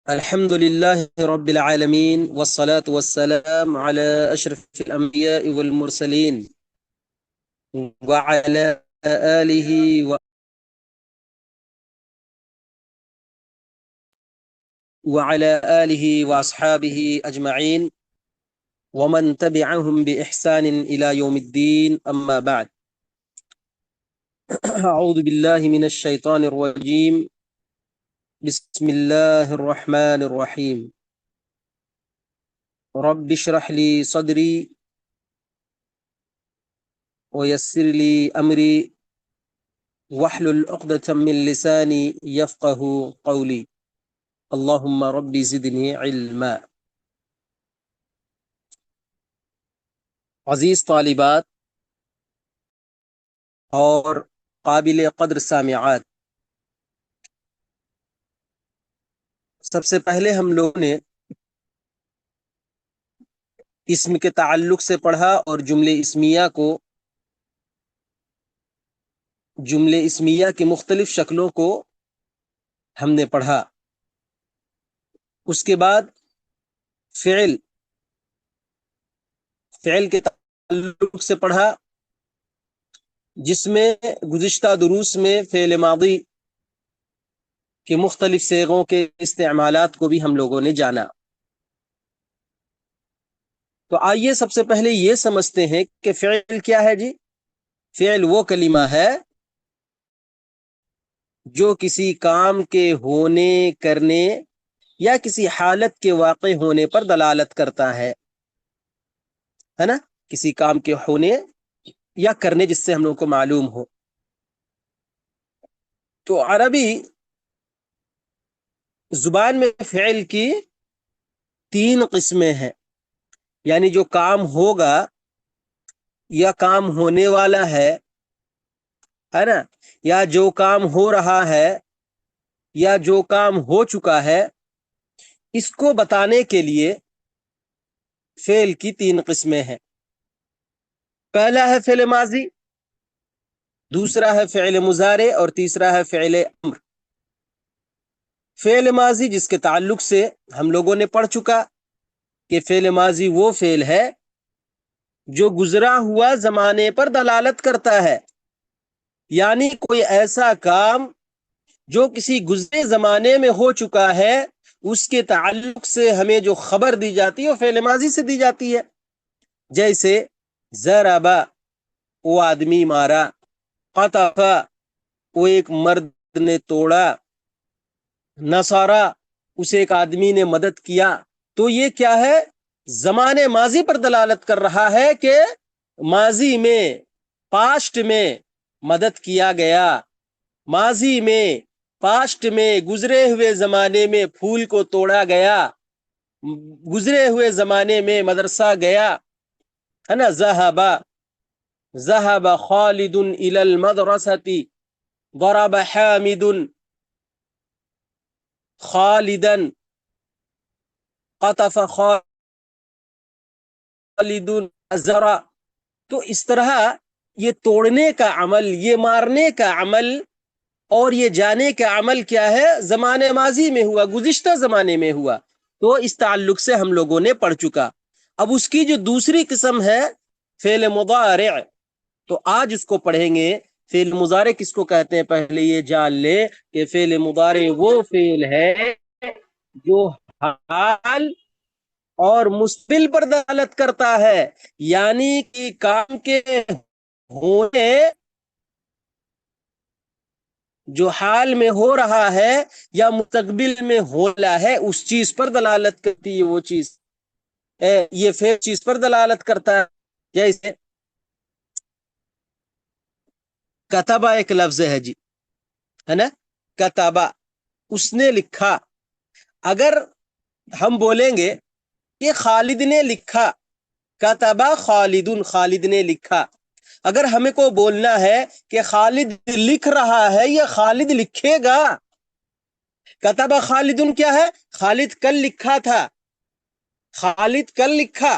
الحمد لله رب العالمين والصلاة والسلام على أشرف الأنبياء والمرسلين وعلى آله وأصحابه أجمعين ومن تبعهم بإحسان إلى يوم الدين أما بعد. أعوذ بالله من الشيطان الرجيم. بسم الله الرحمن الرحيم. رب اشرح لي صدري ويسر لي أمري واحلل عقدة من لساني يفقه قولي. اللهم رب زدني علما. عزیز طالبات اور قابل قدر سامعات، سب سے پہلے ہم لوگوں نے اسم کے تعلق سے پڑھا اور جملے اسمیہ کی مختلف شکلوں کو ہم نے پڑھا. اس کے بعد فعل کے تعلق سے پڑھا، جس میں گزشتہ دروس میں فعل ماضی کے مختلف صیغوں کے استعمالات کو بھی ہم لوگوں نے جانا. تو آئیے سب سے پہلے یہ سمجھتے ہیں کہ فعل کیا ہے جی. فعل وہ کلمہ ہے جو کسی کام کے ہونے، کرنے یا کسی حالت کے واقع ہونے پر دلالت کرتا ہے نا. کسی کام کے ہونے یا کرنے جس سے ہم لوگوں کو معلوم ہو. تو عربی زبان میں فعل کی 3 قسمیں ہیں، یعنی جو کام ہوگا یا کام ہونے والا ہے نا، یا جو کام ہو رہا ہے یا جو کام ہو چکا ہے، اس کو بتانے کے لیے فعل کی 3 قسمیں ہیں. پہلا ہے فعل ماضی، دوسرا ہے فعل مضارع اور تیسرا ہے فعل امر. فعل ماضی جس کے تعلق سے ہم لوگوں نے پڑھ چکا کہ فعل ماضی وہ فعل ہے جو گزرا ہوا زمانے پر دلالت کرتا ہے، یعنی کوئی ایسا کام جو کسی گزرے زمانے میں ہو چکا ہے، اس کے تعلق سے ہمیں جو خبر دی جاتی ہے وہ فعل ماضی سے دی جاتی ہے. جیسے ضربا وہ آدمی مارا، قطفا وہ ایک مرد نے توڑا، نصارا اسے ایک آدمی نے مدد کیا. تو یہ کیا ہے؟ زمانے ماضی پر دلالت کر رہا ہے کہ ماضی میں، پاسٹ میں مدد کیا گیا، ماضی میں، پاسٹ میں، گزرے ہوئے زمانے میں پھول کو توڑا گیا، گزرے ہوئے زمانے میں مدرسہ گیا ہے نا. ذهب خالد الى المدرسة ضرب حامد خالدا قطف خالد الزرع. تو اس طرح یہ توڑنے کا عمل، یہ مارنے کا عمل اور یہ جانے کا عمل کیا ہے؟ زمانے ماضی میں ہوا، گزشتہ زمانے میں ہوا. تو اس تعلق سے ہم لوگوں نے پڑھ چکا. اب اس کی جو دوسری قسم ہے فعل مضارع، تو آج اس کو پڑھیں گے. فعل مضارع کس کو کہتے ہیں؟ پہلے یہ جان لے کہ فعل مضارع وہ فعل ہے جو حال اور مستقبل پر دلالت کرتا ہے، یعنی کہ کام کے ہونے جو حال میں ہو رہا ہے یا مستقبل میں ہونا ہے، اس چیز پر دلالت کرتی ہے. وہ چیز یہ فعل چیز پر دلالت کرتا ہے. جیسے کتبہ ایک لفظ ہے جی، ہے نا. کتبہ اس نے لکھا. اگر ہم بولیں گے کہ خالد نے لکھا، کتبہ خالد، خالد نے لکھا. اگر ہمیں کو بولنا ہے کہ خالد لکھ رہا ہے یا خالد لکھے گا، کتبہ خالد کیا ہے؟ خالد کل لکھا تھا، خالد کل لکھا.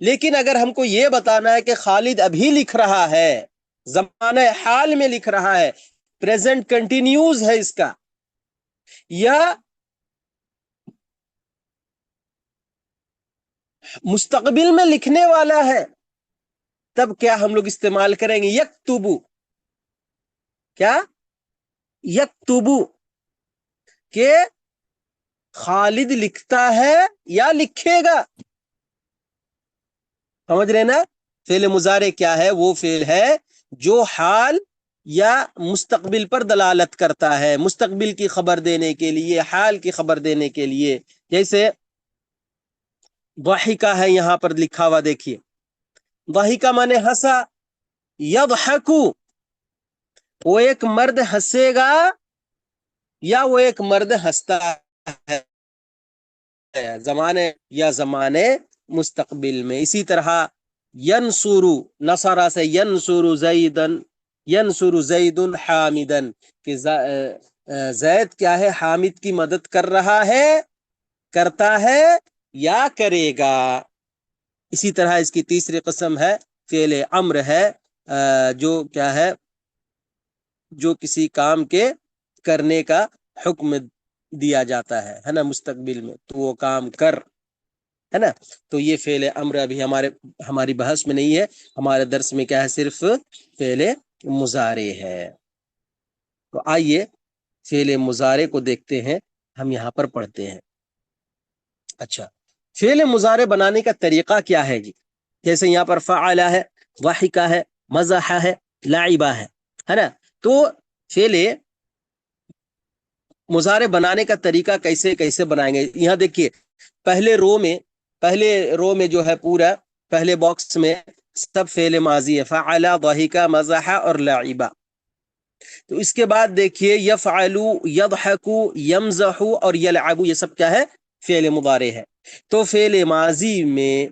لیکن اگر ہم کو یہ بتانا ہے کہ خالد ابھی لکھ رہا ہے، زمانہ حال میں لکھ رہا ہے، پریزنٹ کنٹینیوز ہے اس کا، یا مستقبل میں لکھنے والا ہے، تب کیا ہم لوگ استعمال کریں گے یکتبو. کیا؟ یکتبو، کہ خالد لکھتا ہے یا لکھے گا. سمجھ رہے نا؟ فعل مضارع کیا ہے؟ وہ فعل ہے جو حال یا مستقبل پر دلالت کرتا ہے، مستقبل کی خبر دینے کے لیے، حال کی خبر دینے کے لیے. جیسے ضحکا ہے یہاں پر لکھا ہوا، دیکھیے ضحکا مانے ہنسا، یضحکو وہ ایک مرد ہنسے گا یا وہ ایک مرد ہنستا ہے، زمانے یا زمانے مستقبل میں. اسی طرح ینصرو، نصرہ سے ینصرو زیدن، ینصرو زید حامدن، کہ زید کیا ہے؟ حامد کی مدد کر رہا ہے، کرتا ہے یا کرے گا. اسی طرح اس کی تیسری قسم ہے فعل امر ہے، جو کیا ہے؟ جو کسی کام کے کرنے کا حکم دیا جاتا ہے نا مستقبل میں، تو وہ کام کر، ہے نا. تو یہ فعل امر ابھی ہماری بحث میں نہیں ہے، ہمارے درس میں کیا ہے؟ صرف فعل مضارع ہے. تو آئیے فعل مضارع کو دیکھتے ہیں، ہم یہاں پر پڑھتے ہیں. اچھا، فعل مضارع بنانے کا طریقہ کیا ہے جی؟ جیسے یہاں پر فعل ہے، ضحکا ہے، مزح ہے، لعبہ ہے نا. تو فعل مضارع بنانے کا طریقہ کیسے بنائیں گے؟ یہاں دیکھیے پہلے رو میں جو ہے پورا پہلے باکس میں سب فعل ماضی ہے، فعل، ضحکا، مزح اور لعبہ. تو اس کے بعد دیکھیے یفعل، یضحک، یمزح اور یلعب، یہ سب کیا ہے؟ فعل مضارع ہے. تو فعل ماضی میں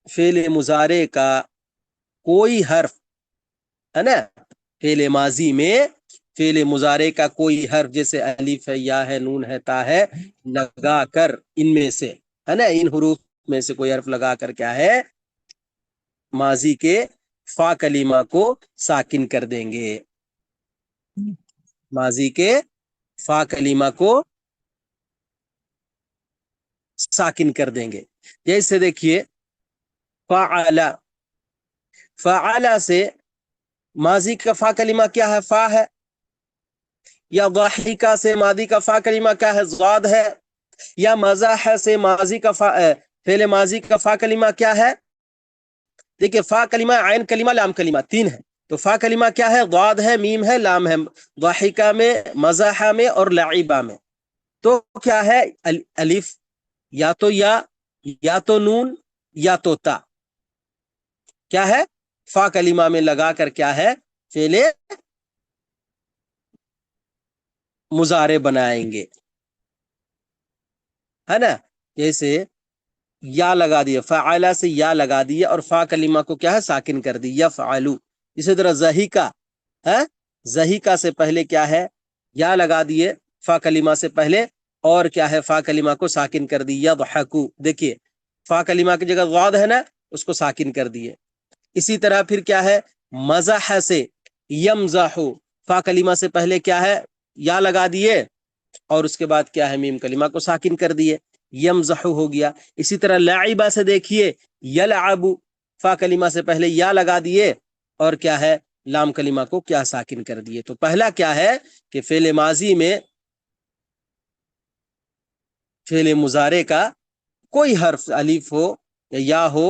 فعل مضارع کا کوئی حرف، ہے نا، فعل ماضی میں فعل مضارع کا کوئی حرف، جیسے الف ہے، یا ہے، نون ہے، تا ہے، لگا کر ان میں سے، ہے نا، ان حروف میں سے کوئی حرف لگا کر کیا ہے؟ ماضی کے فا کلمہ کو ساکن کر دیں گے. ماضی کے فا کلمہ کو ساکن کر دیں گے. جیسے دیکھیے فعل، فعل سے ماضی کا فا کلمہ کیا ہے؟ فا ہے. یا ضاحکہ سے ماضی کا فا کلمہ کیا ہے؟ ضاد ہے. یا مزاح سے ماضی کا فعل ماضی کا فا کلمہ کیا ہے؟ دیکھیے فا کلمہ، عین کلمہ، لام کلمہ، تین ہے. تو فا کلمہ کیا ہے؟ ضاد ہے، میم ہے، لام ہے، ضاحکہ میں، مزاح میں اور لعبہ میں. تو کیا ہے؟ الف، یا تو نون، یا تو تا، کیا ہے؟ فا کلمہ میں لگا کر کیا ہے؟ فعل مضارع بنائیں گے، ہے نا. جیسے یا لگا دیا، فعلا سے یا لگا دیا اور فا کلمہ کو کیا ہے؟ ساکن کر دی، یفعلو. اسی طرح ضحیکا ہے، ضحیکا سے پہلے کیا ہے؟ یا لگا دیے فا کلمہ سے پہلے، اور کیا ہے؟ فا کلمہ کو ساکن کر دی، یضحکو. دیکھیے فا کلمہ کی جگہ ضاد ہے نا، اس کو ساکن کر دیے. اسی طرح پھر کیا ہے؟ مزح سے یمزحو، فا کلمہ سے پہلے کیا ہے؟ یا لگا دیے اور اس کے بعد کیا ہے؟ میم کلمہ کو ساکن کر دیے، یمزحو ہو گیا. اسی طرح لعبہ سے دیکھیے یلعب، فا کلمہ سے پہلے یا لگا دیے اور کیا ہے؟ لام کلمہ کو کیا؟ ساکن کر دیے. تو پہلا کیا ہے کہ فعل ماضی میں فعل مضارع کا کوئی حرف، الف ہو یا ہو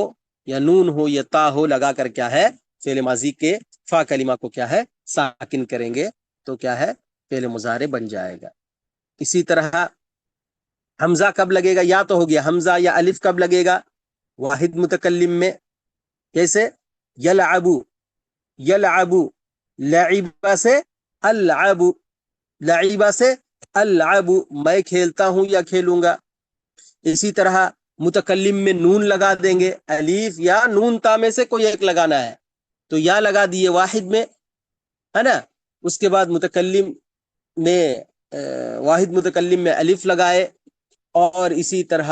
یا نون ہو یا تا ہو، لگا کر کیا ہے؟ فعل ماضی کے فا کلمہ کو کیا ہے؟ ساکن کریں گے، تو کیا ہے؟ فعل مضارع بن جائے گا. اسی طرح حمزہ کب لگے گا؟ یا تو ہو گیا حمزہ، یا الف کب لگے گا؟ واحد متکلم میں. جیسے یلعبو، یلعبو، لعبہ سے العب، لعبہ سے العب، میں کھیلتا ہوں یا کھیلوں گا. اسی طرح متکلم میں نون لگا دیں گے، الف یا نون تا میں سے کوئی ایک لگانا ہے، تو یا لگا دیے واحد میں، ہے نا. اس کے بعد متکلم میں واحد متکلم میں الف لگائے، اور اسی طرح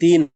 3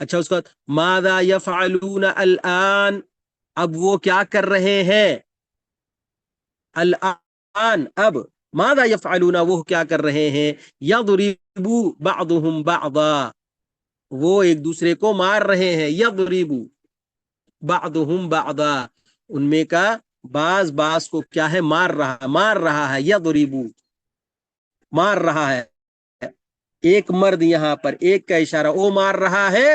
اچھا اس کا ماذا یفعلون الان، اب وہ کیا کر رہے ہیں، الان اب، ماذا یفعلون وہ کیا کر رہے ہیں، یضرب بعضهم بعضا وہ ایک دوسرے کو مار رہے ہیں، یضرب بعضهم بعضا ان میں کا بعض بعض کو کیا ہے، مار رہا ہے، یضرب مار رہا ہے، ایک مرد یہاں پر ایک کا اشارہ، وہ مار رہا ہے،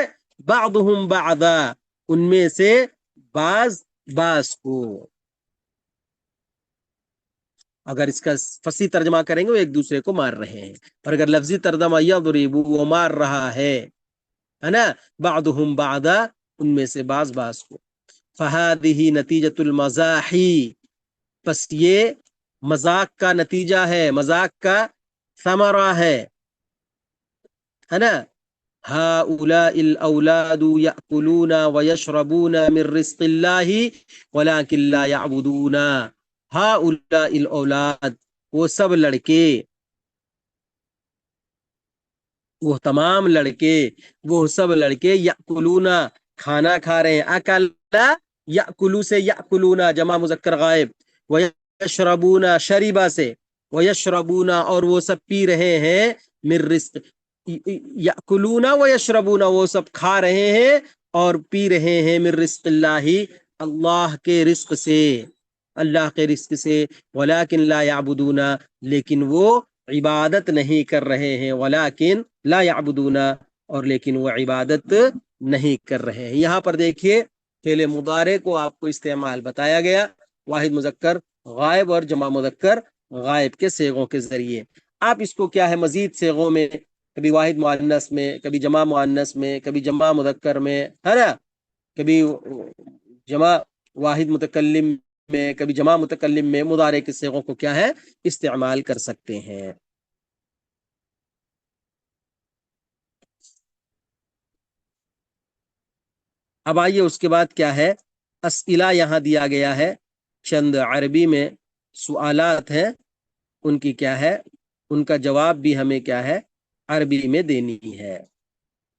بعضهم بعضا ان میں سے بعض بعض کو، اگر اس کا فصیح ترجمہ کریں گے وہ ایک دوسرے کو مار رہے ہیں، اور اگر لفظی ترجمہ یضرب وہ مار رہا ہے نا، بعضهم بعضا ان میں سے بعض بعض کو، فہذه نتیجۃ المزاح پس یہ مذاق کا نتیجہ ہے، مذاق کا ثمرہ ہے نا، هؤلاء الاولاد يأكلون ويشربون من رزق الله ولكن لا يعبدون، هؤلاء الاولاد وہ سب لڑکے، وہ تمام لڑکے، وہ سب لڑکے، یأکلون کھانا کھا رہے ہیں، اکلا یأکلو سے یأکلون جمع مذکر غائب، ویشربون شریبا سے، ویشربون اور وہ سب پی رہے ہیں، من رزق یأکلون ویشربون وہ سب کھا رہے ہیں اور پی رہے ہیں، من رزق اللہ اللہ کے رزق سے، اللہ کے رزق سے، ولیکن لا یعبدون لیکن وہ عبادت نہیں کر رہے ہیں، ولیکن لا یعبدون اور لیکن وہ عبادت نہیں کر رہے ہیں۔ یہاں پر دیکھیے فعل مضارع کو آپ کو استعمال بتایا گیا، واحد مذکر غائب اور جمع مذکر غائب کے صیغوں کے ذریعے، آپ اس کو کیا ہے مزید صیغوں میں، کبھی واحد مؤنث میں، کبھی جمع مؤنث میں، کبھی جمع مذکر میں، ہے نا، کبھی جمع واحد متکلم میں، کبھی جمع متکلم میں مضارع کے صیغوں کو کیا ہے استعمال کر سکتے ہیں۔ اب آئیے اس کے بعد کیا ہے، اسئلہ یہاں دیا گیا ہے، چند عربی میں سوالات ہیں، ان کی کیا ہے، ان کا جواب بھی ہمیں کیا ہے عربی میں دینی ہے،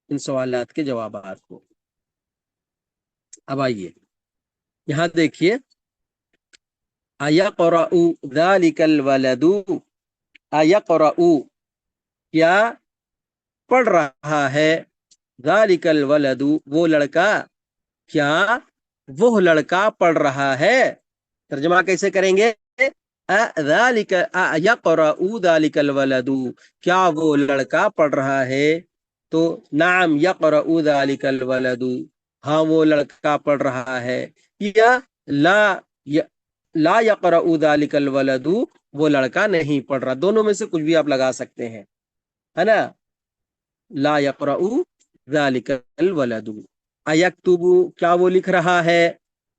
ان سوالات کے جوابات کو۔ اب آئیے یہاں دیکھیے، اَيَقْرَأُ ذَلِكَ الْوَلَدُ، اَيَقْرَأُ کیا پڑھ رہا ہے، ذَلِكَ الْوَلَدُ وہ لڑکا، کیا وہ لڑکا پڑھ رہا ہے، ترجمہ کیسے کریں گے، ذَلِكَ يَقْرَأُ ذَلِكَ الْوَلَدُ کیا وہ لڑکا پڑھ رہا ہے، تو نعم يَقْرَأُ ذَلِكَ الْوَلَدُ ہاں وہ لڑکا پڑھ رہا ہے، یا لا يَقْرَأُ ذَلِكَ الْوَلَدُ وہ لڑکا نہیں پڑھ رہا، دونوں میں سے کچھ بھی آپ لگا سکتے ہیں، ہے نا، لا يَقْرَأُ ذَلِكَ الْوَلَدُ، اَيَكْتُبُ کیا وہ لکھ رہا ہے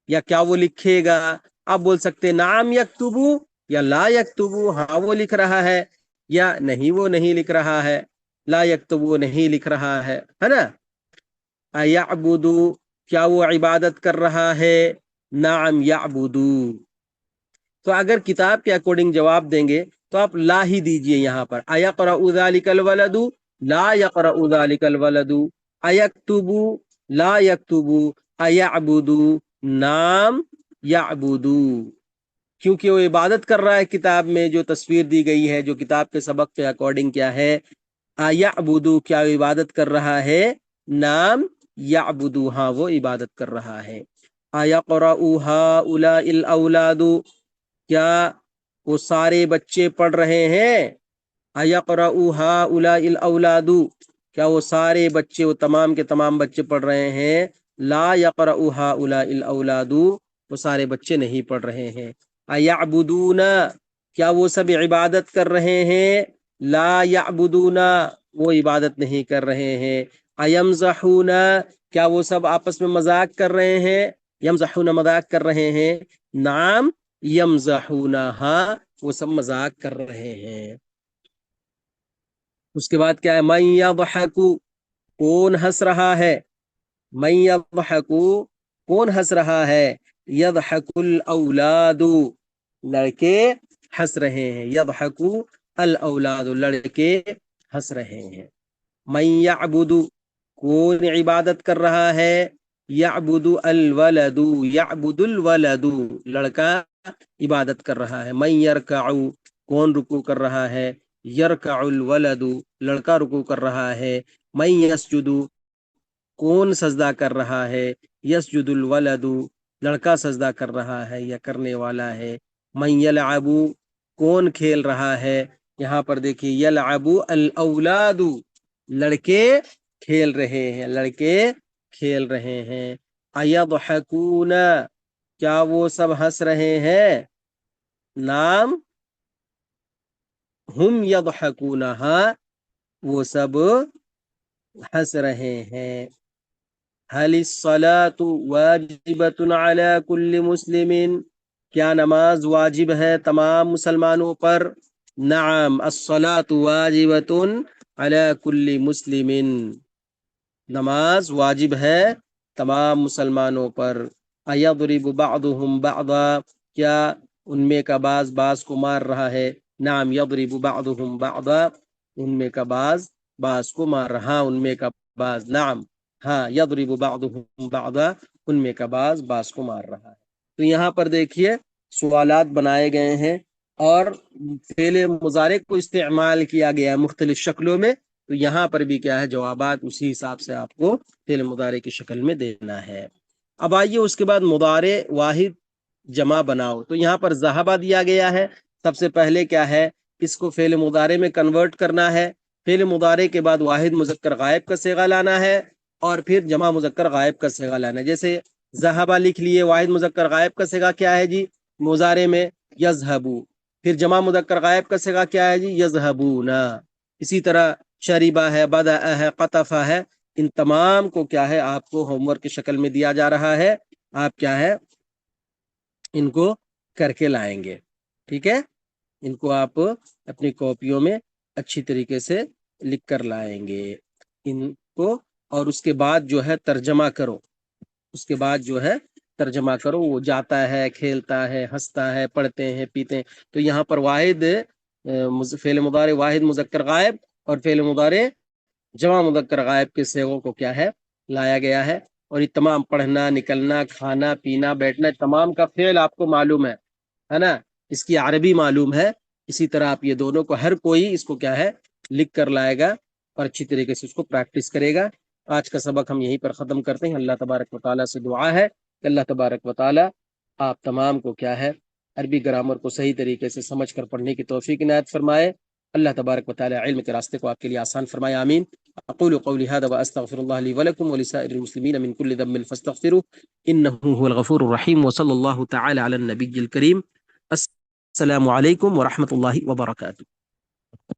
یا کیا وہ لکھے گا، آپ بول سکتے نعم یکتب یا لا یکتب ہاں وہ لکھ رہا ہے، یا نہیں وہ نہیں لکھ رہا ہے، لا یکتب وہ نہیں لکھ رہا ہے نا، یعبد کیا وہ عبادت کر رہا ہے، نعم یعبد، تو اگر کتاب کے اکارڈنگ جواب دیں گے تو آپ لا ہی دیجئے یہاں پر، ایقرأ ذلک الولد لا یقرأ ذلک الولد، ایکتب لا یکتب، ایعبد نام یعبد، کیونکہ وہ عبادت کر رہا ہے کتاب میں جو تصویر دی گئی ہے، جو کتاب کے سبق کے اکارڈنگ کیا ہے، یعبد کیا وہ عبادت کر رہا ہے، نام یعبد ہاں وہ عبادت کر رہا ہے، ایقرأ هؤلاء الاولاد کیا وہ سارے بچے پڑھ رہے ہیں، ایقرأ هؤلاء الاولاد کیا وہ سارے بچے، وہ تمام کے تمام بچے پڑھ رہے ہیں، لا یقرأ هؤلاء الاولاد وہ سارے بچے نہیں پڑھ رہے ہیں، ایعبدون کیا وہ سب عبادت کر رہے ہیں، لا یعبدون وہ عبادت نہیں کر رہے ہیں، ایمزحون کیا وہ سب آپس میں مذاق کر رہے ہیں، یمزحون مذاق کر رہے ہیں، نعم یمزحون ہاں وہ سب مذاق کر رہے ہیں۔ اس کے بعد کیا ہے، من یضحک کون ہنس رہا ہے، من یضحک کون ہنس رہا ہے، یضحک الاولاد لڑکے ہنس رہے ہیں، یضحک الاولاد لڑکے ہنس رہے ہیں، من یعبد کون عبادت کر رہا ہے؟ یعبد الولد، یعبد الولد، لڑکا عبادت کر رہا ہے۔ من یرکع، کون رکوع کر رہا ہے؟ یرکع الولد، لڑکا رکوع کر رہا ہے۔ من یسجد، کون سجدہ کر رہا ہے؟ یسجد الولد، لڑکا سجدہ کر رہا ہے یا کرنے والا ہے۔ من یلعب، کون کھیل رہا ہے؟ یہاں پر دیکھیے یلعب الاولاد، لڑکے کھیل رہے ہیں، لڑکے کھیل رہے ہیں۔ ایضحکون، کیا وہ سب ہنس رہے ہیں؟ نام ہم یضحکون، ہاں وہ سب ہنس رہے ہیں۔ هل الصلاة واجبة على كل مسلم، کیا نماز واجب ہے تمام مسلمانوں پر؟ نعم الصلاة واجبة على كل مسلم، نماز واجب ہے تمام مسلمانوں پر۔ ایضرب بعضهم بعضا، کیا ان میں کا بعض بعض کو مار رہا ہے؟ نعم یضرب بعضهم بعضا، ان میں کا بعض بعض کو مار رہا، ان میں کا بعض، نعم ہاں یضرب بعضهم بعضا، ان میں کا بعض بعض کو مار رہا ہے۔ تو یہاں پر دیکھیے سوالات بنائے گئے ہیں اور فعل مضارع کو استعمال کیا گیا ہے مختلف شکلوں میں، تو یہاں پر بھی کیا ہے جوابات اسی حساب سے آپ کو فعل مضارع کی شکل میں دینا ہے۔ اب آئیے اس کے بعد مضارع واحد جمع بناؤ، تو یہاں پر ذہبہ دیا گیا ہے۔ سب سے پہلے کیا ہے، اس کو فعل مضارع میں کنورٹ کرنا ہے۔ فعل مضارع کے بعد واحد مذکر غائب کا صیغہ لانا ہے اور پھر جمع مذکر غائب کا صیغہ لانا ہے۔ جیسے ذہبہ لکھ لیے، واحد مذکر غائب کا صیغہ کیا ہے جی مضارع میں؟ یذہبو۔ پھر جمع مذکر غائب کا صیغہ کیا ہے جی؟ یذہبون۔ اسی طرح شریبہ ہے، بدأ ہے، قطفہ ہے، ان تمام کو کیا ہے آپ کو ہوم ورک کی شکل میں دیا جا رہا ہے، آپ کیا ہے ان کو کر کے لائیں گے، ٹھیک ہے؟ ان کو آپ اپنی کاپیوں میں اچھی طریقے سے لکھ کر لائیں گے ان کو، اور اس کے بعد جو ہے ترجمہ کرو، اس کے بعد جو ہے ترجمہ کرو۔ وہ جاتا ہے، کھیلتا ہے، ہنستا ہے، پڑھتے ہیں، پیتے ہیں، تو یہاں پر واحد فعل مضارع واحد مذکر غائب اور فعل مضارع جمع مذکر غائب کے صیغوں کو کیا ہے لایا گیا ہے۔ اور یہ تمام پڑھنا، نکلنا، کھانا، پینا، بیٹھنا، تمام کا فعل آپ کو معلوم ہے نا، اس کی عربی معلوم ہے۔ اسی طرح آپ یہ دونوں کو ہر کوئی اس کو کیا ہے لکھ کر لائے گا اور اچھی طریقے سے اس کو پریکٹس کرے گا۔ آج کا سبق ہم یہیں پر ختم کرتے ہیں۔ اللہ تبارک و تعالیٰ سے دعا ہے کہ اللہ تبارک و تعالیٰ آپ تمام کو کیا ہے عربی گرامر کو صحیح طریقے سے سمجھ کر پڑھنے کی توفیق عنایت فرمائے۔ اللہ تبارک و تعالیٰ علم کے راستے کو آپ کے لیے آسان فرمائے، آمین۔ اقول قولی هذا واستغفر الله لي ولكم ولسائر المسلمين من كل ذنب فاستغفروه انه هو الغفور الرحيم، وصلى الله تعالى على النبي الكريم۔ السلام علیکم ورحمۃ اللہ وبرکاتہ۔